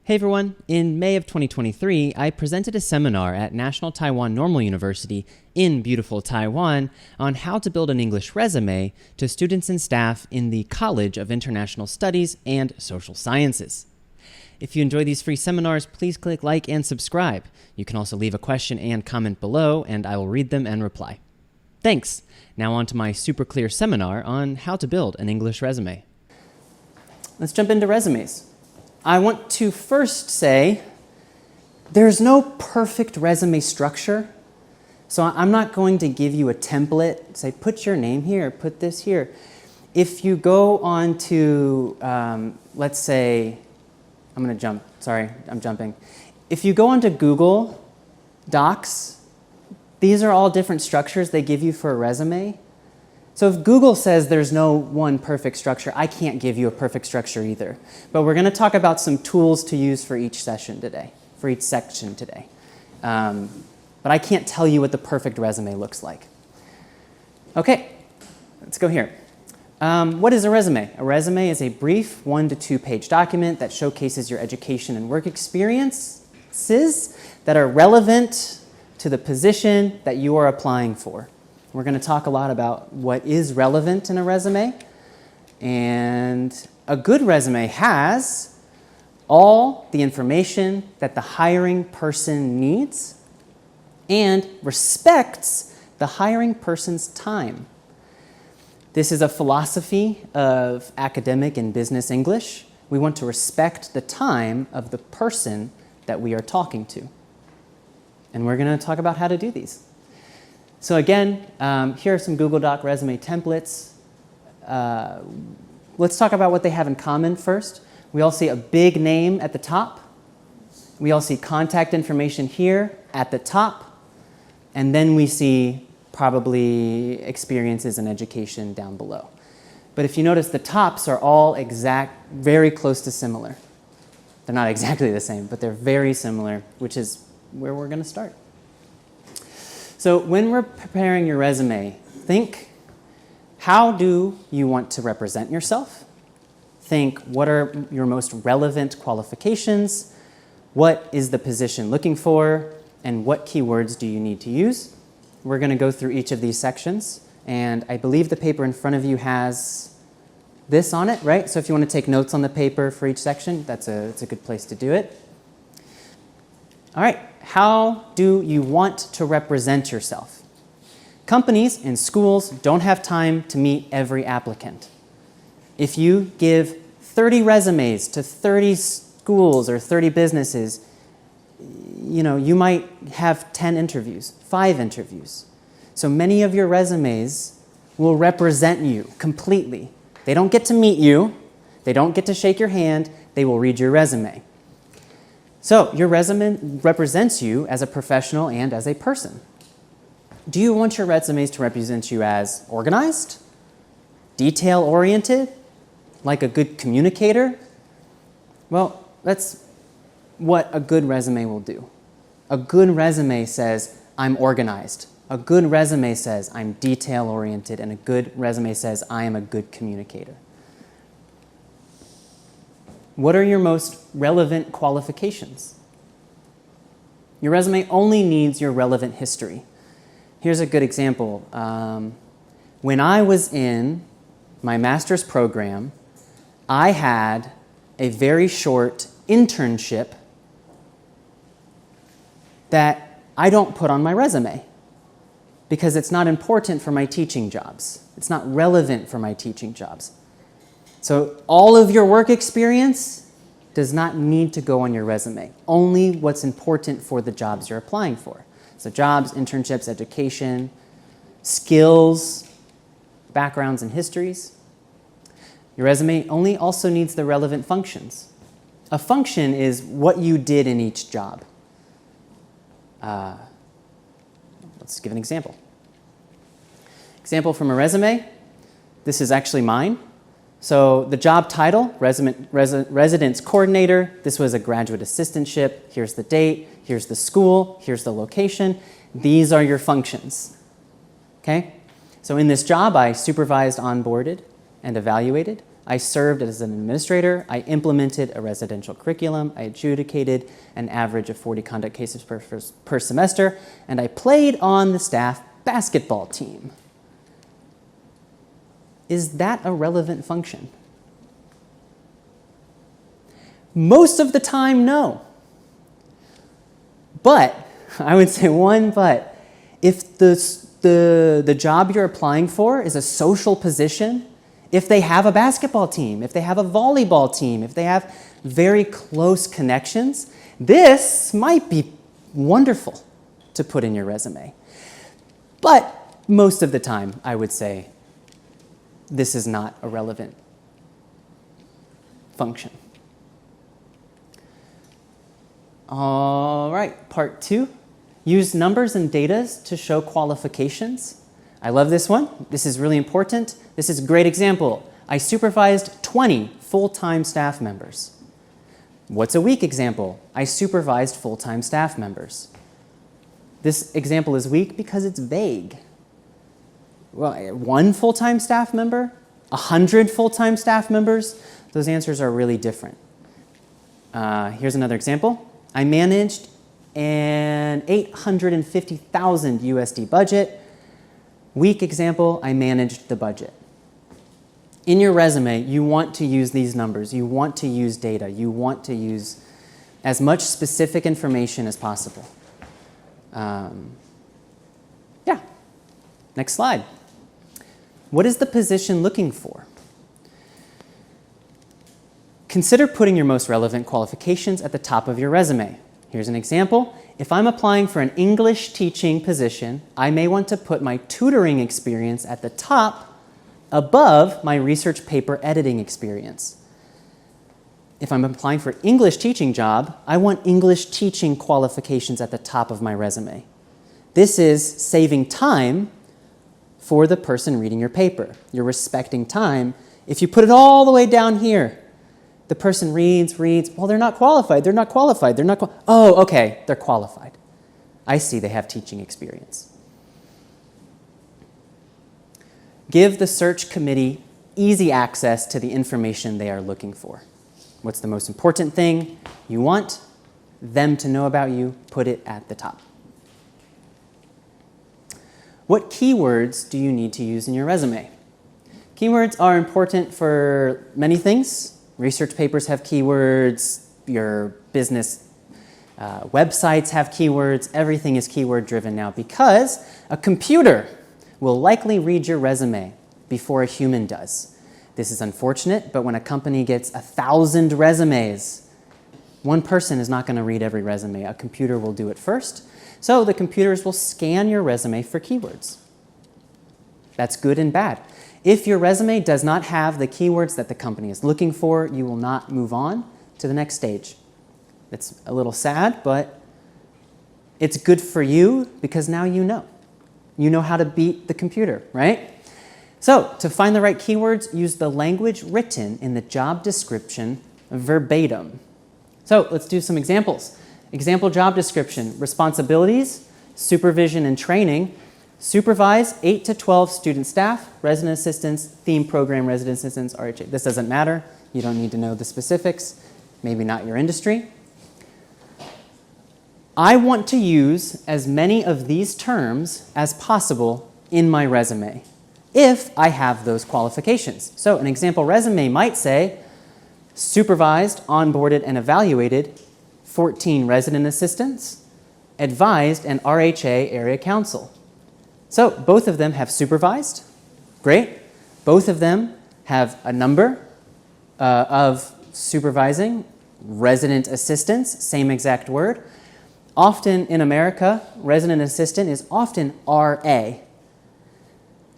Hey everyone, in May of 2023, I presented a seminar at National Taiwan Normal University in beautiful Taiwan on how to build an English resume to students and staff in the College of International Studies and Social Sciences. If you enjoy these free seminars, please click like and subscribe. You can also leave a question and comment below, and I will read them and reply. Thanks! Now on to my super clear seminar on how to build an English resume. Let's jump into resumes. I want to first say there's no perfect resume structure. So I'm not going to give you a template, say put your name here, put this here. If you go on to, let's say, I'm going to jump, sorry, I'm jumping. If you go onto Google Docs, these are all different structures they give you for a resume. So if Google says there's no one perfect structure, I can't give you a perfect structure either. But we're going to talk about some tools to use for each session today, for each section today. But I can't tell you what the perfect resume looks like. Okay, let's go here. What is a resume? A resume is a brief 1 to 2 page document that showcases your education and work experiences that are relevant to the position that you are applying for. We're going to talk a lot about what is relevant in a resume. And a good resume has all the information that the hiring person needs and respects the hiring person's time. This is a philosophy of academic and business English. We want to respect the time of the person that we are talking to. And we're going to talk about how to do these. So again, here are some Google Doc resume templates. Let's talk about what they have in common first. We all see a big name at the top. We all see contact information here at the top. And then we see probably experiences and education down below. But if you notice, the tops are all very close to similar. They're not exactly the same, but they're very similar, which is where we're going to start. So when we're preparing your resume, think, how do you want to represent yourself? Think, what are your most relevant qualifications? What is the position looking for? And what keywords do you need to use? We're going to go through each of these sections. And I believe the paper in front of you has this on it, right? So if you want to take notes on the paper for each section, it's a good place to do it. All right. How do you want to represent yourself? Companies and schools don't have time to meet every applicant. If you give 30 resumes to 30 schools or 30 businesses, you might have 10 interviews, 5 interviews. So many of your resumes will represent you completely. They don't get to meet you. They don't get to shake your hand. They will read your resume. So your resume represents you as a professional and as a person. Do you want your resumes to represent you as organized, detail-oriented, like a good communicator? Well, that's what a good resume will do. A good resume says, I'm organized. A good resume says, I'm detail-oriented. And a good resume says, I am a good communicator. What are your most relevant qualifications? Your resume only needs your relevant history. Here's a good example. When I was in my master's program, I had a very short internship that I don't put on my resume because it's not important for my teaching jobs. It's not relevant for my teaching jobs. So all of your work experience does not need to go on your resume. Only what's important for the jobs you're applying for. So jobs, internships, education, skills, backgrounds, and histories. Your resume only also needs the relevant functions. A function is what you did in each job. Let's give an example. Example from a resume. This is actually mine. So the job title, residence coordinator, this was a graduate assistantship. Here's the date, here's the school, here's the location. These are your functions. Okay? So in this job, I supervised, onboarded, and evaluated. I served as an administrator. I implemented a residential curriculum. I adjudicated an average of 40 conduct cases per semester. And I played on the staff basketball team. Is that a relevant function? Most of the time, no. But, I would say one but, if the job you're applying for is a social position, if they have a basketball team, if they have a volleyball team, if they have very close connections, this might be wonderful to put in your resume. But most of the time, I would say, this is not a relevant function. All right, part 2. Use numbers and data to show qualifications. I love this one. This is really important. This is a great example. I supervised 20 full-time staff members. What's a weak example? I supervised full-time staff members. This example is weak because it's vague. Well, 1 full-time staff member? 100 full-time staff members? Those answers are really different. Here's another example. I managed an 850,000 USD budget. Weak example, I managed the budget. In your resume, you want to use these numbers. You want to use data. You want to use as much specific information as possible. Yeah. Next slide. What is the position looking for? Consider putting your most relevant qualifications at the top of your resume. Here's an example. If I'm applying for an English teaching position, I may want to put my tutoring experience at the top above my research paper editing experience. If I'm applying for an English teaching job, I want English teaching qualifications at the top of my resume. This is saving time for the person reading your paper. You're respecting time. If you put it all the way down here, the person reads, well, they're not qualified, oh, okay, they're qualified. I see they have teaching experience. Give the search committee easy access to the information they are looking for. What's the most important thing you want them to know about you? Put it at the top. What keywords do you need to use in your resume? Keywords are important for many things. Research papers have keywords, your business websites have keywords, everything is keyword driven now because a computer will likely read your resume before a human does. This is unfortunate, but when a company gets 1,000 resumes, one person is not going to read every resume. A computer will do it first. So the computers will scan your resume for keywords. That's good and bad. If your resume does not have the keywords that the company is looking for, you will not move on to the next stage. It's a little sad, but it's good for you because now you know. You know how to beat the computer, right? So to find the right keywords, use the language written in the job description verbatim. So let's do some examples. Example job description, responsibilities, supervision and training. Supervise 8 to 12 student staff, resident assistants, theme program resident assistants, RHA. This doesn't matter. You don't need to know the specifics. Maybe not your industry. I want to use as many of these terms as possible in my resume if I have those qualifications. So an example resume might say, supervised, onboarded, and evaluated 14 resident assistants, advised an RHA area council. So both of them have supervised, great. Both of them have a number of supervising, resident assistants, same exact word. Often in America, resident assistant is often RA.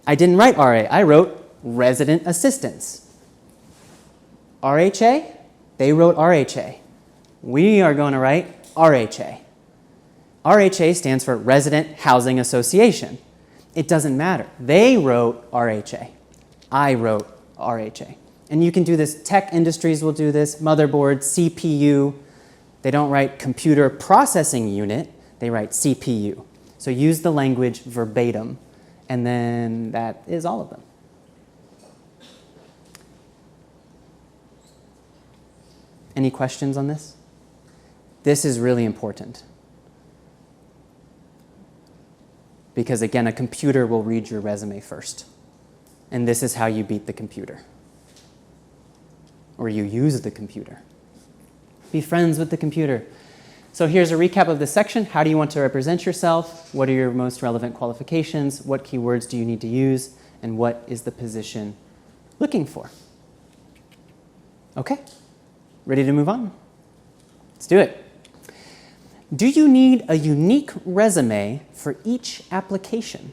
I didn't write RA, I wrote resident assistants. RHA, they wrote RHA. We are going to write RHA. RHA stands for Resident Housing Association. It doesn't matter. They wrote RHA. I wrote RHA. And you can do this. Tech industries will do this. Motherboard, CPU. They don't write computer processing unit. They write CPU. So use the language verbatim. And then that is all of them. Any questions on this? This is really important. Because again, a computer will read your resume first. And this is how you beat the computer. Or you use the computer. Be friends with the computer. So here's a recap of this section. How do you want to represent yourself? What are your most relevant qualifications? What keywords do you need to use? And what is the position looking for? Okay, ready to move on? Let's do it. Do you need a unique resume for each application?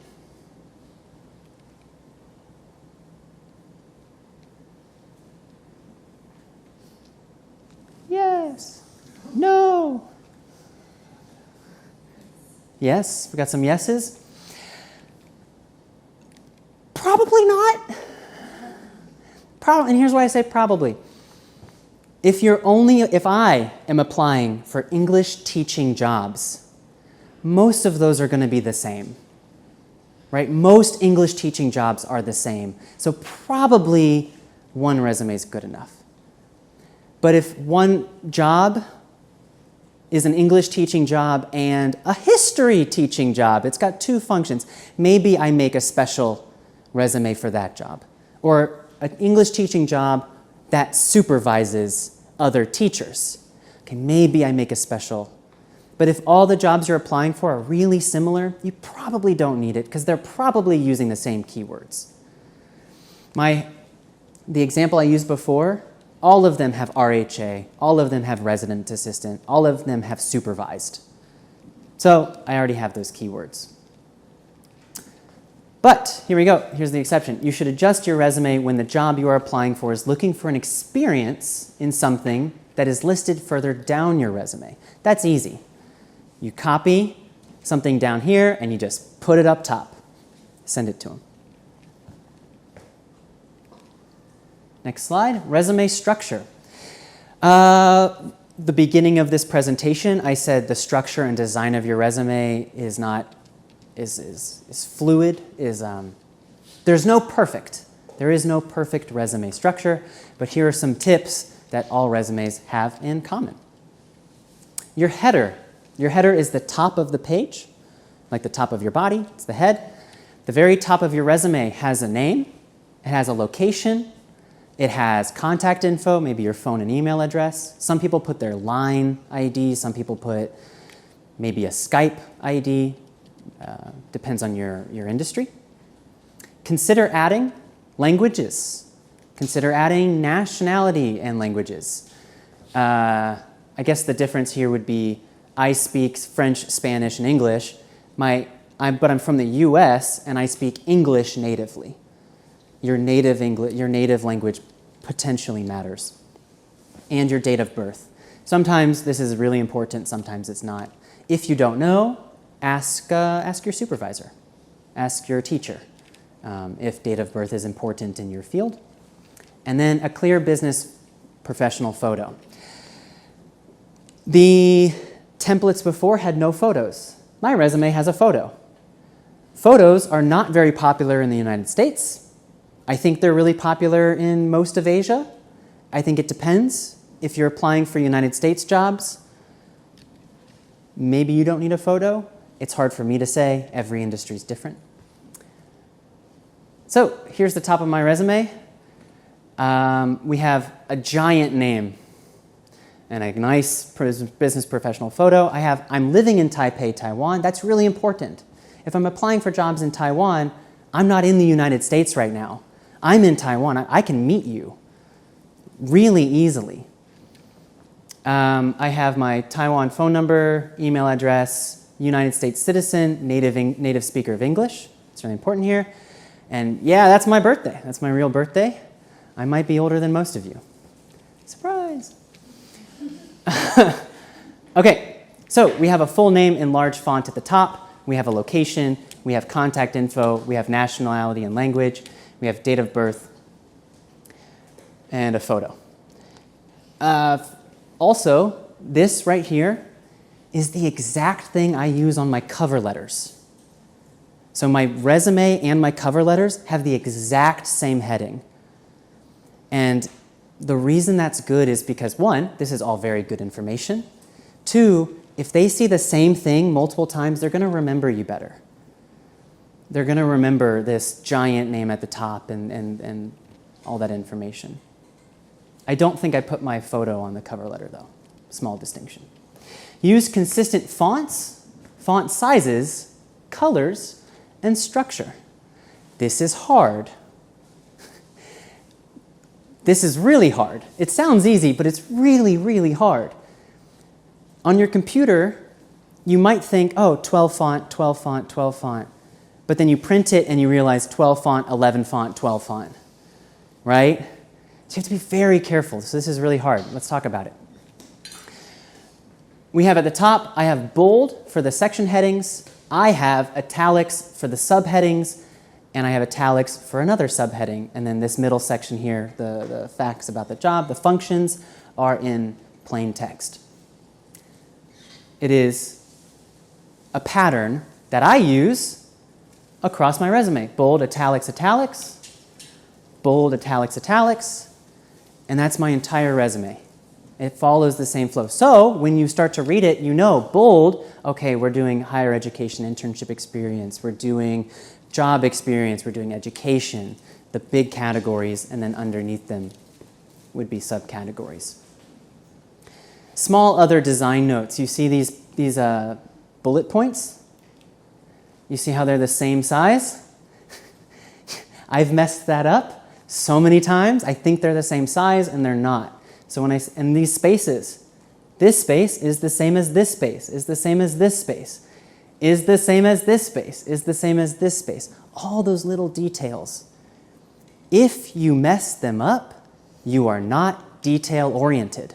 Yes. No. Yes, we got some yeses. Probably not. And here's why I say probably. If I am applying for English teaching jobs, most of those are going to be the same, right? Most English teaching jobs are the same. So probably one resume is good enough. But if one job is an English teaching job and a history teaching job, it's got two functions, maybe I make a special resume for that job. Or an English teaching job that supervises other teachers. Okay, maybe I make a special. But if all the jobs you're applying for are really similar, you probably don't need it because they're probably using the same keywords. The example I used before, all of them have RHA, all of them have resident assistant, all of them have supervised. So I already have those keywords. But here we go. Here's the exception. You should adjust your resume when the job you are applying for is looking for an experience in something that is listed further down your resume. That's easy. You copy something down here and you just put it up top. Send it to them. Next slide, resume structure. The beginning of this presentation, I said the structure and design of your resume is fluid. There's no perfect. There is no perfect resume structure, but here are some tips that all resumes have in common. Your header. Your header is the top of the page, like the top of your body. It's the head. The very top of your resume has a name. It has a location. It has contact info, maybe your phone and email address. Some people put their line ID. Some people put maybe a Skype ID. Depends on your industry. Consider adding languages. Consider adding nationality and languages. I guess the difference here would be I speak French, Spanish, and English, but I'm from the US and I speak English natively. Your native language potentially matters. And your date of birth. Sometimes this is really important, sometimes it's not. If you don't know, ask your supervisor. Ask your teacher if date of birth is important in your field. And then a clear business professional photo. The templates before had no photos. My resume has a photo. Photos are not very popular in the United States. I think they're really popular in most of Asia. I think it depends. If you're applying for United States jobs, maybe you don't need a photo. It's hard for me to say. Every industry is different. So here's the top of my resume. We have a giant name and a nice business professional photo. I'm living in Taipei, Taiwan. That's really important. If I'm applying for jobs in Taiwan, I'm not in the United States right now. I'm in Taiwan. I can meet you really easily. I have my Taiwan phone number, email address, United States citizen, native speaker of English. It's really important here. And yeah, that's my birthday. That's my real birthday. I might be older than most of you. Surprise. Okay, so we have a full name in large font at the top. We have a location. We have contact info. We have nationality and language. We have date of birth and a photo. Also, this right here is the exact thing I use on my cover letters. So my resume and my cover letters have the exact same heading. And The reason that's good is because, one, this is all very good information. Two, if they see the same thing multiple times, they're going to remember you better. They're going to remember this giant name at the top and all that information. I don't think I put my photo on the cover letter, though. Small distinction. Use consistent fonts, font sizes, colors, and structure. This is hard. This is really hard. It sounds easy, but it's really, really hard. On your computer, you might think, oh, 12 font, 12 font, 12 font. But then you print it and you realize 12 font, 11 font, 12 font, right? So you have to be very careful. So this is really hard. Let's talk about it. We have at the top, I have bold for the section headings. I have italics for the subheadings. And I have italics for another subheading. And then this middle section here, the facts about the job, the functions are in plain text. It is a pattern that I use across my resume. Bold, italics, italics, bold, italics, italics, and that's my entire resume. It follows the same flow. So when you start to read it, you know, bold, okay, we're doing higher education internship experience, we're doing job experience, we're doing education, the big categories, and then underneath them would be subcategories. Small other design notes. You see these bullet points? You see how they're the same size? I've messed that up so many times. I think they're the same size, and they're not. So and these spaces, this space is the same as this space, is the same as this space, is the same as this space, is the same as this space. All those little details. If you mess them up, you are not detail-oriented,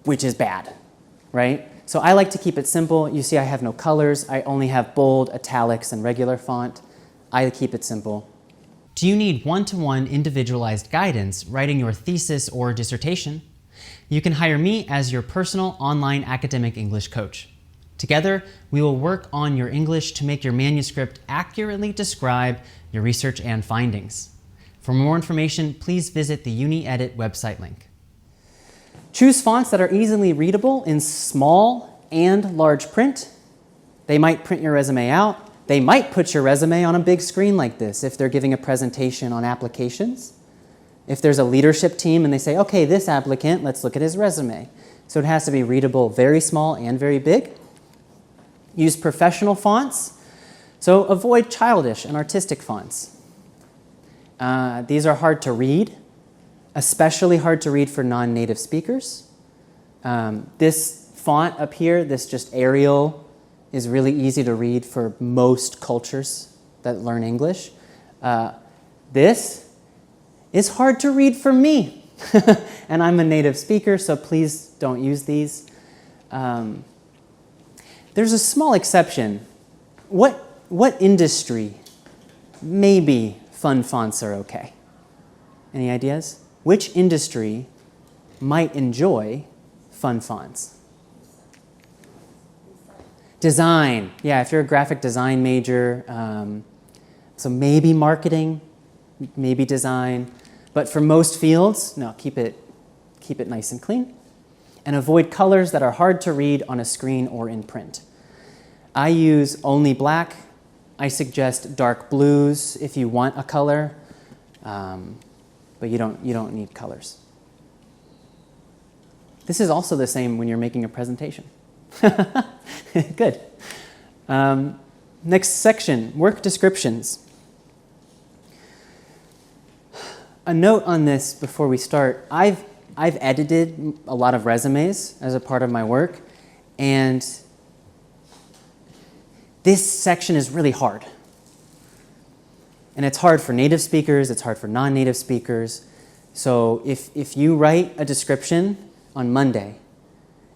which is bad, right? So I like to keep it simple. You see I have no colors. I only have bold, italics, and regular font. I keep it simple. Do you need one-to-one individualized guidance writing your thesis or dissertation? You can hire me as your personal online academic English coach. Together, we will work on your English to make your manuscript accurately describe your research and findings. For more information, please visit the Uni-edit website link. Choose fonts that are easily readable in small and large print. They might print your resume out. They might put your resume on a big screen like this if they're giving a presentation on applications. If there's a leadership team and they say, okay, this applicant, let's look at his resume. So it has to be readable very small and very big. Use professional fonts. So avoid childish and artistic fonts. These are hard to read, especially hard to read for non-native speakers. This font up here, this just Arial, is really easy to read for most cultures that learn English. This is hard to read for me. And I'm a native speaker, so please don't use these. There's a small exception. What industry maybe fun fonts are okay? Any ideas? Which industry might enjoy fun fonts? Design. Yeah, if you're a graphic design major, so maybe marketing, maybe design. But for most fields, no, keep it nice and clean. And avoid colors that are hard to read on a screen or in print. I use only black. I suggest dark blues if you want a color, but you don't need colors. This is also the same when you're making a presentation. Good. Next section, work descriptions. A note on this before we start. I've edited a lot of resumes as a part of my work, and this section is really hard. And it's hard for native speakers, it's hard for non-native speakers. So if you write a description on Monday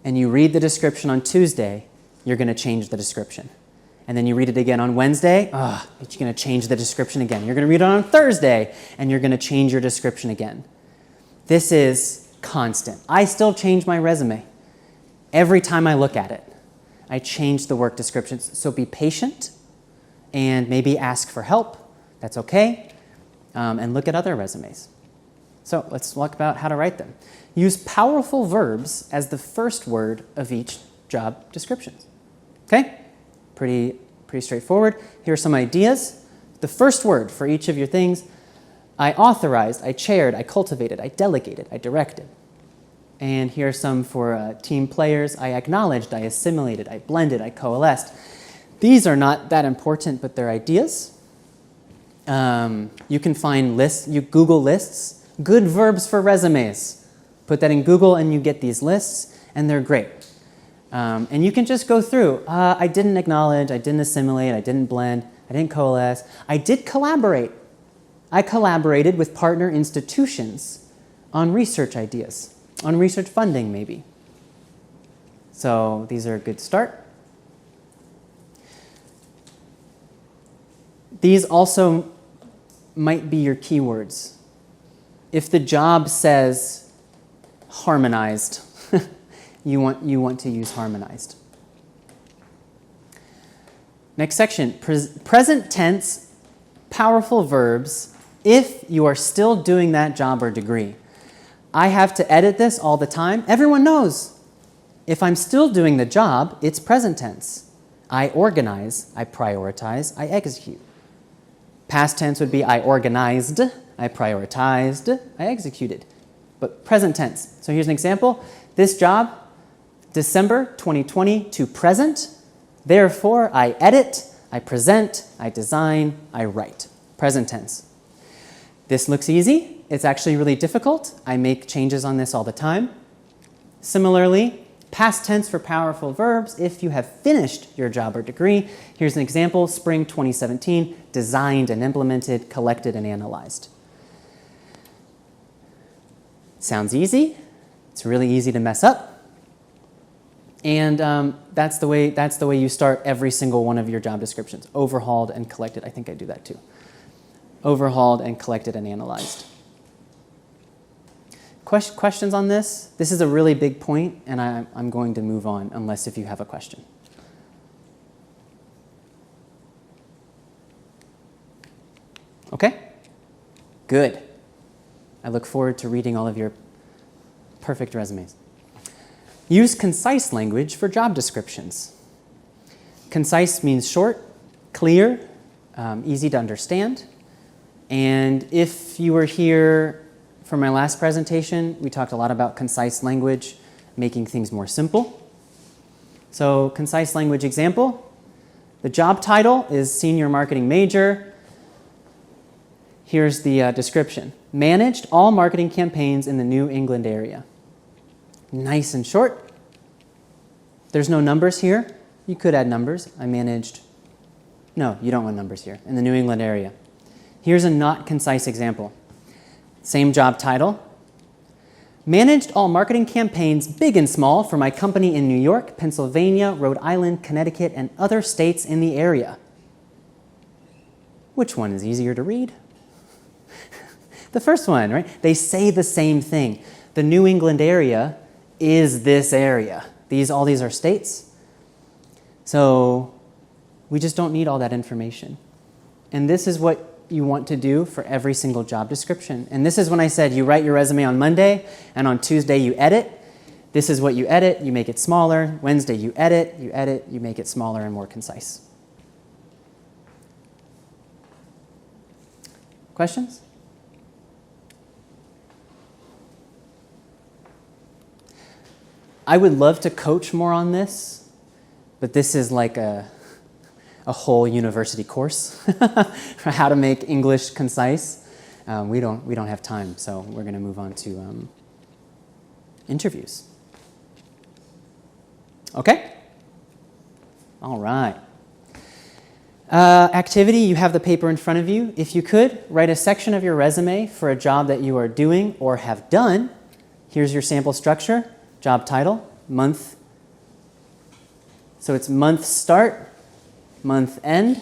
and you read the description on Tuesday, you're going to change the description. And then you read it again on Wednesday, you're going to change the description again. You're going to read it on Thursday, and you're going to change your description again. This is constant. I still change my resume. Every time I look at it, I change the work descriptions. So be patient and maybe ask for help. That's okay. And look at other resumes. So let's talk about how to write them. Use powerful verbs as the first word of each job description. Okay? Pretty straightforward. Here are some ideas. The first word for each of your things: I authorized, I chaired, I cultivated, I delegated, I directed. And here are some for team players. I acknowledged, I assimilated, I blended, I coalesced. These are not that important, but they're ideas. You can find lists, you Google lists, good verbs for resumes. Put that in Google and you get these lists, and they're great. And you can just go through. I didn't acknowledge, I didn't assimilate, I didn't blend, I didn't coalesce. I did collaborate. I collaborated with partner institutions on research ideas, on research funding maybe. So these are a good start. These also might be your keywords. If the job says harmonized, you want to use harmonized. Next section, present tense, powerful verbs, if you are still doing that job or degree. I have to edit this all the time. Everyone knows. If I'm still doing the job, it's present tense. I organize, I prioritize, I execute. Past tense would be I organized, I prioritized, I executed. But present tense. So here's an example. This job, December 2020 to present. Therefore, I edit, I present, I design, I write. Present tense. This looks easy. It's actually really difficult. I make changes on this all the time. Similarly, past tense for powerful verbs if you have finished your job or degree. Here's an example, spring 2017, designed and implemented, collected and analyzed. Sounds easy. It's really easy to mess up. And that's the way you start every single one of your job descriptions. Overhauled and collected. I think I do that too. Overhauled and collected and analyzed. Questions on this? This is a really big point, and I'm going to move on unless if you have a question. Okay? Good. I look forward to reading all of your perfect resumes. Use concise language for job descriptions. Concise means short, clear, easy to understand. And if you were here for my last presentation, we talked a lot about concise language, making things more simple. So concise language example, the job title is Senior Marketing Major. Here's the description. Managed all marketing campaigns in the New England area. Nice and short. There's no numbers here. You could add numbers. I managed. No, you don't want numbers here. In the New England area. Here's a not concise example. Same job title. Managed all marketing campaigns, big and small, for my company in New York, Pennsylvania, Rhode Island, Connecticut, and other states in the area. Which one is easier to read? The first one, right? They say the same thing. The New England area is this area. All these are states. So we just don't need all that information. And this is what you want to do for every single job description. And this is when I said you write your resume on Monday, and on Tuesday you edit. This is what you edit, you make it smaller. Wednesday you edit, you make it smaller and more concise. Questions? I would love to coach more on this, but this is like a whole university course for how to make English concise. We don't have time, so we're going to move on to interviews. Okay? All right. Activity, you have the paper in front of you. If you could, write a section of your resume for a job that you are doing or have done. Here's your sample structure. Job title, month. So it's month start, month end,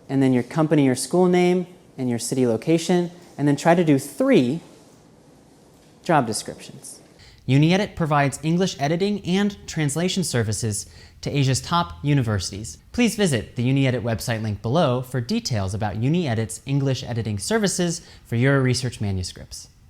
and then your company or school name and your city location, and then try to do 3 job descriptions. Uni-edit provides English editing and translation services to Asia's top universities. Please visit the Uni-edit website link below for details about Uni-edit's English editing services for your research manuscripts.